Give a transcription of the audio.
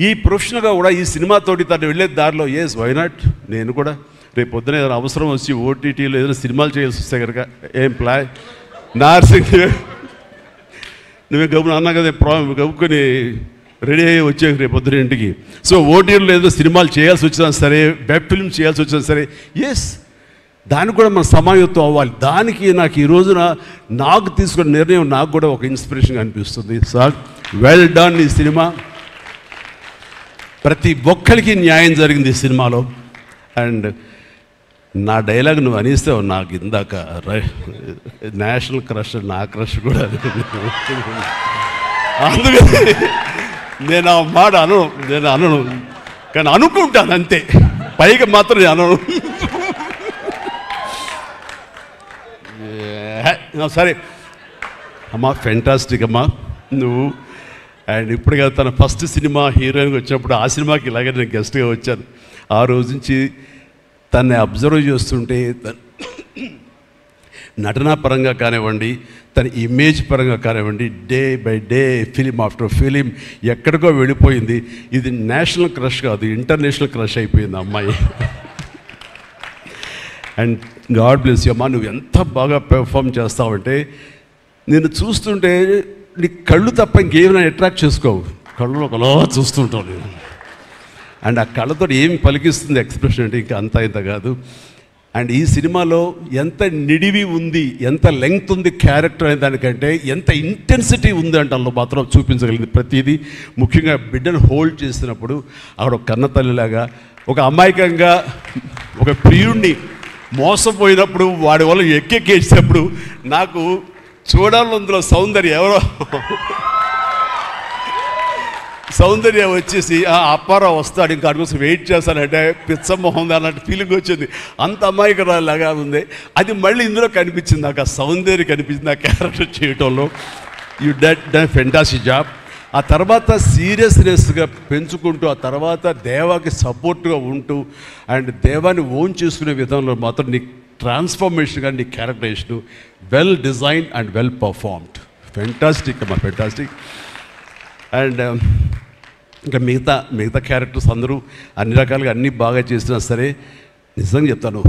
ఈ ప్రొఫెషనల్గా కూడా ఈ సినిమాతోటి తను వెళ్ళే దారిలో వై నాట్, నేను కూడా రేపు పొద్దున ఏదైనా అవసరం వచ్చి ఓటీటీలో ఏదైనా సినిమాలు చేయాల్సి వస్తే కనుక ఏం ప్లాయ్ నార్సింగ్ నువ్వే గబున అన్నా కదా గబుకొని రెడీ అయ్యి వచ్చే రేపు పొద్దున ఇంటికి. సో ఓటీటీలో ఏదో సినిమాలు చేయాల్సి వచ్చినా సరే, వెబ్ ఫిల్మ్ చేయాల్సి వచ్చినా సరే, దానికి కూడా మనం సమాయత్తం అవ్వాలి. దానికి నాకు ఈ రోజున నాకు తీసుకున్న నిర్ణయం నాకు కూడా ఒక ఇన్స్పిరేషన్గా అనిపిస్తుంది. Sir well done. ఈ సినిమా ప్రతి ఒక్కరికి న్యాయం జరిగింది ఈ సినిమాలో. అండ్ నా డైలాగ్ నువ్వు అనిస్తావు నాకు ఇందాక నేషనల్ క్రష్, నా క్రష్ కూడా అందుకని నేను ఆ మాట అనను కానీ అనుకుంటాను అంతే, పైకి మాత్రం నేను అనను. సరే అమ్మా, ఫెంటాస్టిక్ అమ్మా నువ్వు. అండ్ ఇప్పటిగా తన ఫస్ట్ సినిమా హీరోయిన్గా వచ్చినప్పుడు ఆ సినిమాకి ఇలాగే నేను గెస్ట్గా వచ్చాను. ఆ రోజు నుంచి తన్ని అబ్జర్వ్ చేస్తుంటే నటనా పరంగా కానివ్వండి, తన ఇమేజ్ పరంగా కానివ్వండి, day by day film after film ఎక్కడికో వెళ్ళిపోయింది. ఇది నేషనల్ క్రష్ కాదు, ఇంటర్నేషనల్ క్రష్ అయిపోయింది అమ్మాయి. అండ్ గాడ్ బ్లెస్ యూ అమ్మా. నువ్వు ఎంత బాగా పెర్ఫామ్ చేస్తావంటే నేను చూస్తుంటే నీ కళ్ళు తప్ప ఇంకేమైనా అట్రాక్ట్ చేసుకోవు, కళ్ళు ఒకలా చూస్తుంటావు నేను. అండ్ ఆ కళ్ళతో ఏమి పలికిస్తుంది ఎక్స్ప్రెషన్ అంటే ఇంకా అంత ఇంత కాదు. అండ్ ఈ సినిమాలో ఎంత నిడివి ఉంది, ఎంత లెంగ్త్ ఉంది క్యారెక్టర్ అనే దానికంటే ఎంత ఇంటెన్సిటీ ఉంది అంటే అందులో మాత్రం చూపించగలిగింది ప్రతిదీ. ముఖ్యంగా బిడ్డను హోల్డ్ చేసినప్పుడు అక్కడ ఒక కన్నతల్లిలాగా, ఒక అమాయకంగా ఒక ప్రియుణ్ణి మోసపోయినప్పుడు వాడి వల్ల ఎక్కెక్కేసినప్పుడు నాకు చూడాలి అందులో సౌందర్య వచ్చేసి అప్పారావు వస్తాడు ఇంకా అటు కోసం వెయిట్ చేస్తానంటే పిచ్చమోహం అన్నట్టు ఫీలింగ్ వచ్చింది. అంత అమాయకురాలాగా ఉంది. అది మళ్ళీ ఇందులో కనిపించింది, నాకు ఆ సౌందర్య కనిపించింది ఆ క్యారెక్టర్ చేయటంలో. You done fantastic job. ఆ తర్వాత సీరియస్నెస్గా పెంచుకుంటూ, ఆ తర్వాత దేవాకి సపోర్ట్గా ఉంటూ అండ్ దేవాన్ని ఓన్ చేసుకునే విధంలో మాత్రం నీ ట్రాన్స్ఫర్మేషన్ కానీ నీ characterization well designed and well performed. Fantastic అమ్మా, ఫెంటాస్టిక్. అండ్ ఇంకా మిగతా క్యారెక్టర్స్ అందరూ అన్ని రకాలుగా అన్నీ బాగా చేసినా సరే నిజంగా చెప్తాను,